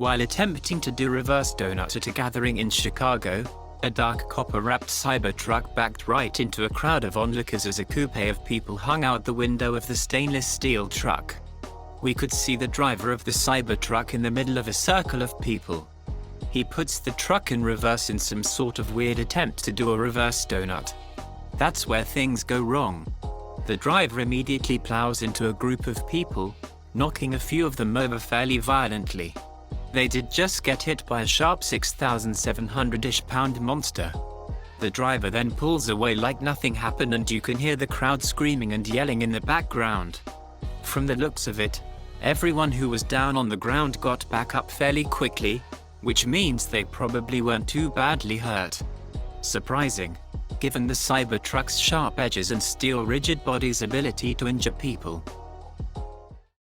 While attempting to do reverse donut at a gathering in Chicago, a dark copper-wrapped Cybertruck backed right into a crowd of onlookers as a coupe of people hung out the window of the stainless steel truck. We could see the driver of the Cybertruck in the middle of a circle of people. He puts the truck in reverse in some sort of weird attempt to do a reverse donut. That's where things go wrong. The driver immediately plows into a group of people, knocking a few of them over fairly violently. They did just get hit by a sharp 6,700-ish pound monster. The driver then pulls away like nothing happened, and you can hear the crowd screaming and yelling in the background. From the looks of it, everyone who was down on the ground got back up fairly quickly, which means they probably weren't too badly hurt. Surprising, given the Cybertruck's sharp edges and steel rigid body's ability to injure people.